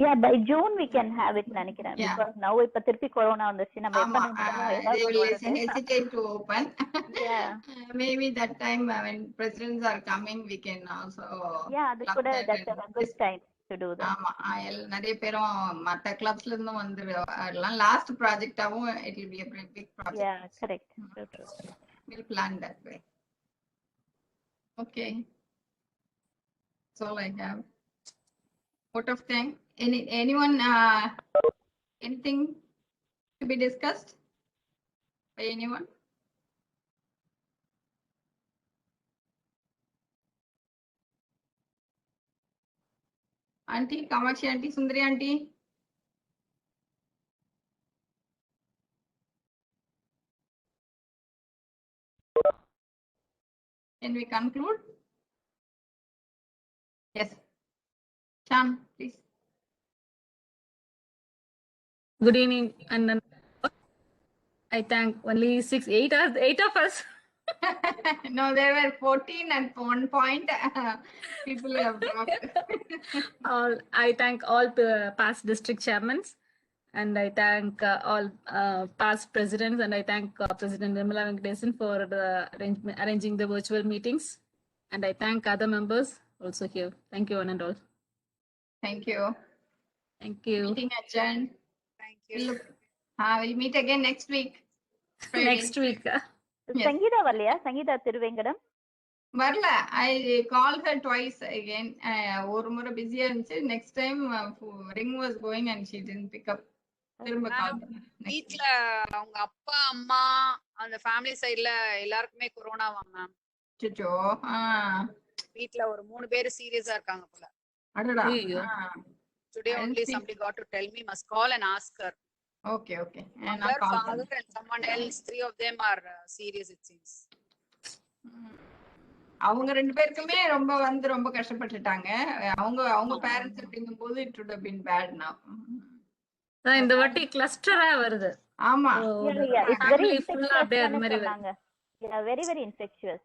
Yeah, by June we can have it நினைக்கிறேன். Because now இப்ப திருப்பி corona வந்துச்சு. நம்ம they will hesitate to open. Yeah. Maybe that time when presidents are coming, we can also. Yeah, that's a good time to do that. ஆமா, நிறைய பேரும் மத்த கிளப்ஸ்ல இருந்து வந்து last ப்ராஜெக்டாவும் it will be a big project. Yeah, correct. True. We'll plan that way. Okay. That's all I have. Vote of thanks. Anyone? Anything to be discussed? by anyone? Auntie, Kamakshi auntie, Sundari auntie. Can we conclude? Yes. Sham, please. Good evening, and I thank only 8 of us. No, there were 14 at one point. People have dropped. I thank all the past district chairmen, and I thank all past presidents, and I thank President Nirmala Venkatesan for the arranging the virtual meetings, and I thank other members also here. Thank you, one and all. Thank you. Thank you. Meeting adjourned. Thank you. We'll meet again next week. Friday. Next week. Yes. Sangeeta வரலையா? Sangeeta Thiruvengadam. வரல. I called her twice again. ஒரு முறை பிஸியா இருந்துச்சு. Next time ring was going and she didn't pick up. திரும்ப கால் பண்ணேன். வீட்ல அவங்க அப்பா அம்மா அந்த ஃபேமிலி சைடுல எல்லாருக்குமே கொரோனா வாங்க மேம். அச்சச்சோ. வீட்ல ஒரு 3 பேர் சீரியஸா இருக்காங்க போல. அடடா. Today only somebody got to tell me, must call and ask her. Okay, okay. Her father and someone else, 3 of them are serious it seems. அவங்க ரெண்டு பேருக்குமே ரொம்ப கஷ்டப்பட்டுட்டாங்க. அவங்க பேரண்ட்ஸ் அப்படிங்கும்போது it would have been bad now. இந்த வாட்டி கிளஸ்டரா வருது. ஆமா. It's very infectious. Yeah, very very infectious.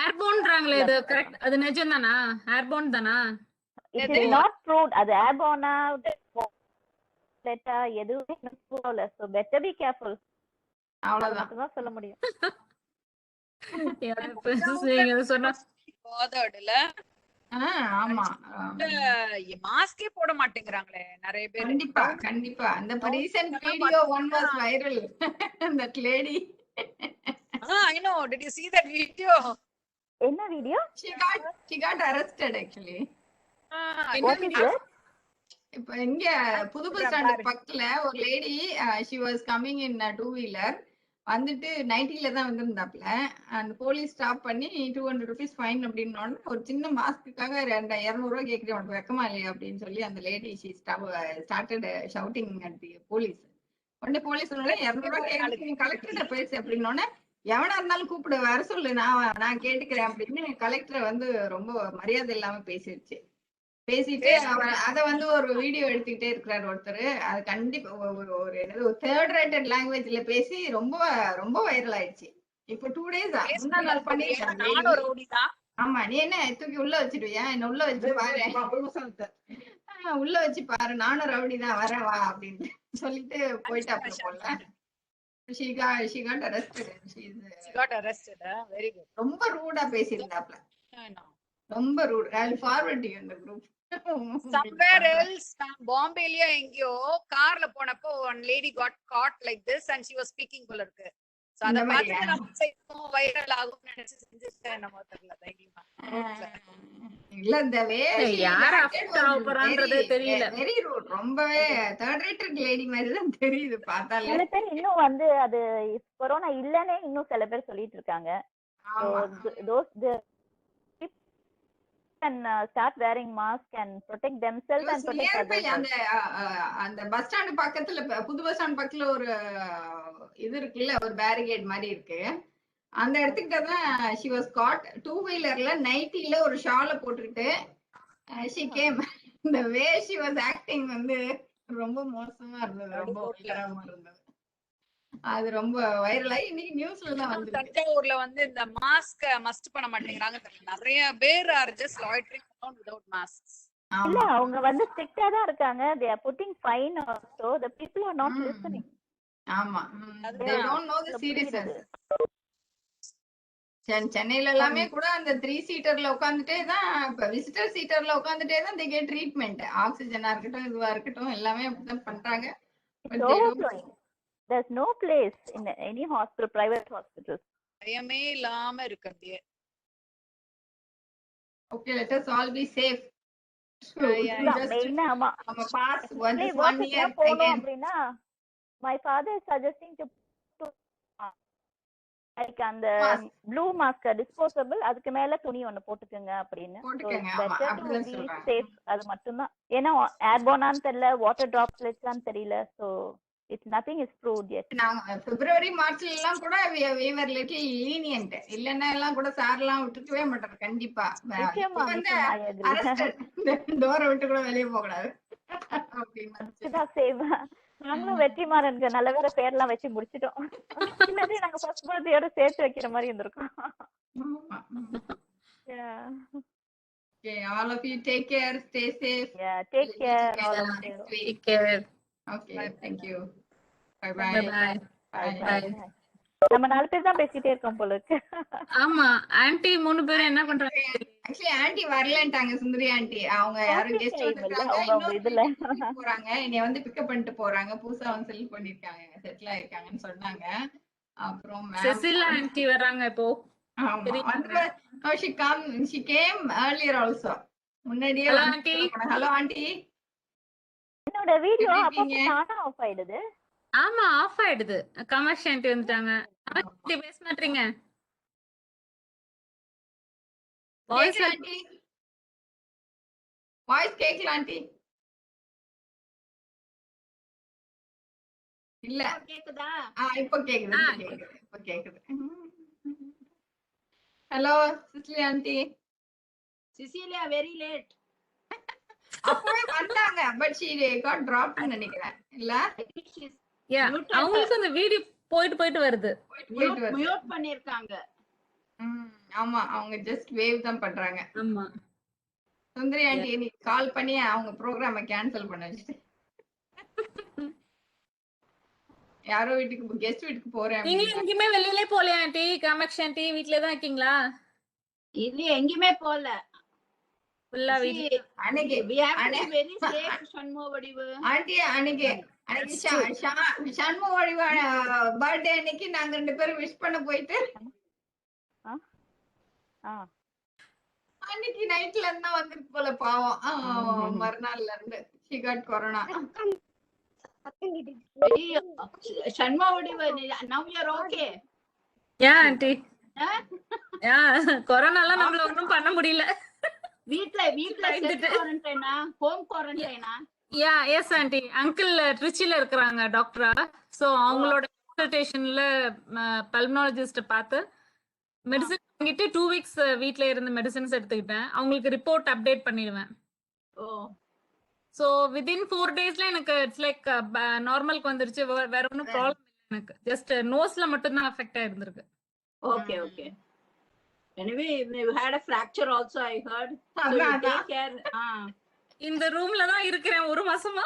ஏர்போன்றாங்களே, இது கரெக்ட்? அது நிஜம்தானா? ஏர்போன் தானா? It is not proved. அது ஏர்போனா லெட்டா எதுவுமே சொல்லல. So better be careful. அவ்வளவுதான் சொல்ல முடியும். ஆமா. மாஸ்கே போட மாட்டேங்கறாங்களே நிறைய பேர். கண்டிப்பா. அந்த recent video one was viral. That lady. I know. Did you see that video? என்ன video? She got arrested actually. What is it? இப்ப இங்க புது பஸ் ஸ்டாண்ட் பக்கத்துல ஒரு lady, she was coming in a 2-wheeler, வந்துட்டு நைட்டில தான் வந்திருந்தாப்ல. அந்த police stop பண்ணி 200 rupees ஃபைன் அப்படின்னா ஒரு சின்ன மாஸ்க்குக்காக 200 ரூபாய் கேட்குறேன், உனக்கு வெக்கமா இல்லையா அப்படின்னு சொல்லி அந்த lady she started shouting at the police. உடனே போலீஸ் சொன்னாங்க 200 ரூபாய் கேட்க நீ கலெக்டர்கிட்ட பேசு அப்படின்னோடனே எவனா இருந்தாலும் கூப்பிடு, வர சொல்லு, நான் கேட்டுக்கிறேன் அப்படின்னு கலெக்டர் வந்து ரொம்ப மரியாதை இல்லாம பேசிடுச்சு. பேசிட்டு அத வந்து ஒரு வீடியோ எடுத்துக்கிட்டே இருக்கிறாரு ஒருத்தர். அது கண்டிப்பா ஒரு என்னது ஒரு தேர்ட் ரேட்டட் லாங்குவேஜ்ல பேசி ரொம்ப ரொம்ப வைரல் ஆயிடுச்சு. இப்போ 2 days முன்னா நாள் பண்ணிருக்காங்க. ஆமா, நீ என்ன தூக்கி உள்ள வச்சிடுவியா, என்ன உள்ள வச்சு பாரு, உள்ள வச்சு பாரு, நானும் ரவுடி தான் வரேன் வா அப்படின்னு சொல்லிட்டு போயிட்டாப்ல போல. She got arrested. She got arrested. Very good. ரொம்ப ரூடா பேசியிருந்தாப்ல. ரொம்ப root. I'll forward you in the group. Somewhere else, Bombay எங்கயோ கார்ல போனப்போ one lady got caught like this and she was speaking போல இருக்கு. சோ அத பார்த்து நம்ம சைடும் வைரல் ஆகும் நினைச்சு செஞ்சிட்டேன் நம்ம தெரியல தைரியமா. இல்ல இந்த வே யார அஃபெக்ட் ஆக போறான்றதே தெரியல. Very rude. ரொம்பவே தேர்ட் ரேட்டட் லேடி மாதிரி தான் தெரியுது பார்த்தாலே. சில பேர் இன்னும் வந்து அது கொரோனா இல்லனே இன்னும் சில பேர் சொல்லிட்டு இருக்காங்க. those can start wearing mask and protect themselves and protect others. அந்த பஸ் ஸ்டாண்ட் பக்கத்துல, புது பஸ் ஸ்டாண்ட் பக்கத்துல ஒரு இது இருக்குல்ல, ஒரு பேரிகேட் மாதிரி இருக்கு. அந்த இடத்துக்கிட்ட தான் she was caught. 2-wheelerல நைட்டில ஒரு ஷால போட்டுட்டு she came. the way she was acting வந்து ரொம்ப மோசமா இருந்தது, ரொம்ப பயங்கரமா இருந்தது. அது ரொம்ப வைரல் ஆகி இன்னைக்கு நியூஸ்ல தான் வந்து தஞ்சாவூர்ல வந்து இந்த மாஸ்க் மஸ்ட் பண்ண மாட்டேங்கறாங்க. நிறைய பேர் are just loitering around without masks. இல்ல, அவங்க வந்து ஸ்ட்ரிக்ட்டா தான் இருக்காங்க. they are putting fine also. the people are not listening. ஆமா, they don't know the seriousness. சென்னையில எல்லாமே கூட அந்த 3-seaterல உட்கார்ந்துட்டே தான், இப்ப விசிட்டர் சீட்டர்ல உட்கார்ந்துட்டே தான் they get treatment. ஆக்சிஜனா இருக்கட்டும், இதுவா இருக்கட்டும், எல்லாமே அப்படிதான் பண்றாங்க. There's no place in any hospital, private hospitals. பயமே இல்லாம இருக்கதே. Okay, let us all be safe. மெயினா ஆமா, நம்ம பாஸ் one year போறோம் அப்படினா my father is suggesting to like அந்த Mask. ப்ளூ மாஸ்க் டிஸ்போசபிள், அதுக்கு மேல துணி ஒண்ணு போட்டுக்கங்க அப்படின்னு. So போட்டுக்கங்க. it's ஆமா, better to அப்படிதான் be சொல்றாங்க. safe. அது மட்டும்தான். ஏன்னா ஏர்போனான்னு தெரியல, வாட்டர் டிராப்லெட்ஸான்னு தெரியல. So it's nothing is proved yet. நாங்க பிப்ரவரி மார்ச்ல எல்லாம் கூட we were little lenient. இல்லன்னா எல்லாம் கூட சார்லாம் விட்டுக்கவே மாட்டாரு கண்டிப்பா. நிச்சயமா இப்ப வந்து நிச்சயமா I agree. arrested. டோரை விட்டு கூட வெளியே போக கூடாது அப்படின்னு இதுதான் சேவ். நாங்களும் வெற்றிமாறனுக்கு நல்ல வேற பேர்லாம் வச்சு முடிச்சிட்டோம். இல்லாட்டி நாங்க ஃபர்ஸ்ட் பர்த்டேயோட சேர்த்து வைக்கிற மாதிரி இருந்திருக்கோம். Yeah. Okay, all of you take care, stay safe. Yeah, take care all of you. Next week. Take care. Okay, thank you. Bye bye. Bye bye. Bye Bye. bye. நம்ம 4 பேர் தான் பேசிட்டே இருக்கோம் போல இருக்கு. ஆமா ஆன்ட்டி 3 பேரும் என்ன பண்றாங்க? ஆக்சுவலி ஆன்ட்டி வரலன்ட்டாங்க, சுந்தரி ஆன்ட்டி. அவங்க யாரும் Okay, கெஸ்ட் time இல்ல, அவங்க இதுல. போறாங்க, என்னைய வந்து பிக்கப் பண்ணிட்டு போறாங்க. புதுசா வந்து செல் பண்ணிருக்காங்க, செட்டில் ஆயிருக்காங்கன்னு சொன்னாங்க. அப்புறம் செசில் ஆன்ட்டி வராங்க இப்போ. she came earlier also. முன்னாடியே Hello ஆன்ட்டி. Hello aunty. என்னோட வீடியோ எப்படி அப்பப்ப இருக்கீங்க? தானா ஆஃப் ஆயிடுது. ஆமா ஆஃப் ஆயிடுது. கமர்ஷ் ஆன்ட்டி வந்துட்டாங்க. ஆன்ட்டி பேச மாட்டீங்க. வாய்ஸ் கேக்கல ஆன்ட்டி, வாய்ஸ் கேக்கல ஆன்ட்டி. இல்ல கேக்குதா? இப்ப கேக்குது, இப்ப கேக்குது. Hello Cecily aunty. Cecilia, very late. அப்பவே வந்தாங்க, பட் she got dropped ன்னு நினைக்கிறேன். இல்ல I think she's யா அவங்களுக்கு அந்த வீடியோ போயிட்டு வருது. போயிட்டு வருது. mute பண்ணிருக்காங்க. ஆமா, அவங்க ஜஸ்ட் வேவ் தான் பண்றாங்க. ஆமா சுந்தரி ஆன்ட்டி நீ கால் பண்ணி அவங்க ப்ரோக்ராமை கேன்சல் பண்ண வச்சுட்டு யாரோ வீட்டுக்கு கெஸ்ட் வீட்டுக்கு போறேன் நீங்க அப்படின்னா. எங்கேயுமே வெளியிலே போலையா ஆன்ட்டி? காமாட்சி ஆன்ட்டி வீட்ல தான் இருக்கீங்களா? இல்லையே, எங்கேயுமே போல. ஃபுல்லா வீட்ல. அன்னைக்கு We have to be very safe, Shanmo Vadivu. Aunty அன்னைக்கு சண்முக வடிவ பர்த்டே அன்னைக்கு நாங்க 2 பேரும் விஷ் பண்ண போயிட்டு அன்னைக்கு நைட்ல இருந்தா வந்துருக்கு போல பாவம். மறுநாள்ல இருந்து she got corona. Shanmo Vadivu, now you are okay. Yeah aunty. Yeah கொரோனாலாம் நம்மள ஒண்ணும் பண்ண முடியல. வீட்ல செல்ஃப் குவாரண்டைனா, ஹோம் குவாரண்டைனா? Yeah yes aunty. அங்கிள் ட்ரிச்சில இருக்கிறாங்க டாக்டரா. சோ அவங்களோட கன்சல்டேஷன்ல பல்மனாலஜிஸ்ட பார்த்து மெடிசன் வாங்கிட்டு 2 வீக்ஸ் வீட்ல இருந்து மெடிசன்ஸ் எடுத்துக்கிட்டேன். அவங்களுக்கு ரிப்போர்ட் அப்டேட் பண்ணிடுவேன். ஓ சோ வித்தின் 4 டேஸ்ல எனக்கு இட்ஸ் லைக் நார்மலுக்கு வந்துருச்சு. வேற ஒன்றும் ப்ராப்ளம் இல்லை எனக்கு. ஜஸ்ட் நோஸ்ல மட்டும் தான் affect ஆயிருந்திருக்கு. okay, okay. Anyway, you had a fracture also, I heard. So you take care. இந்த ரூம்ல தான் இருக்கிறேன் 1 மாசமா.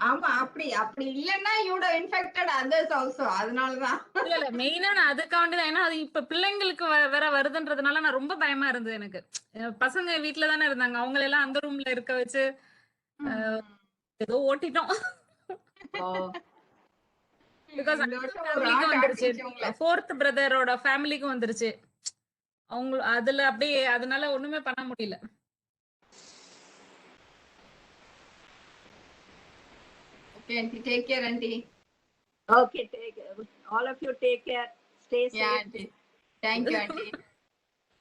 ஆமா, அப்படி இல்லன்னா you would have infected others also. அதனாலதான் இல்ல மெயினா நான் அதுக்காண்டி தான். ஏன்னா அது இப்ப பிள்ளைங்களுக்கு வேற வருதுன்றதுனால நான் ரொம்ப பயமா இருந்தது எனக்கு. பசங்க வீட்டுல தானே இருந்தாங்க, அவங்கள எல்லாம் அந்த ரூம்ல இருக்க வச்சு ஏதோ ஓட்டிட்டோம். பிகாஸ் ஃபேமிலிக்கும் வந்துருச்சு, 4th பிரதரோட ஃபேமிலிக்கும் வந்துருச்சு. அவங்க அதுல அப்படியே அதனால ஒண்ணுமே பண்ண முடியல. Okay, auntie, take care, auntie. Okay, take care. All of you take care. Stay safe. Yeah, auntie. Thank you, auntie.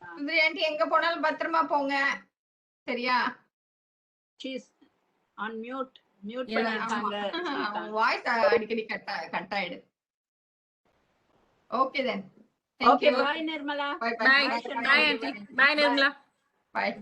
Sundari aunty எங்க போனாலும் பத்திரமா போங்க, சரியா? She's on mute. Mute பண்ணிருக்காங்க. வாய்ஸ் அடிக்கடி கட் ஆயிடு. Okay then. Okay, bye Nirmala. Bye Bye auntie. Bye Nirmala. Bye.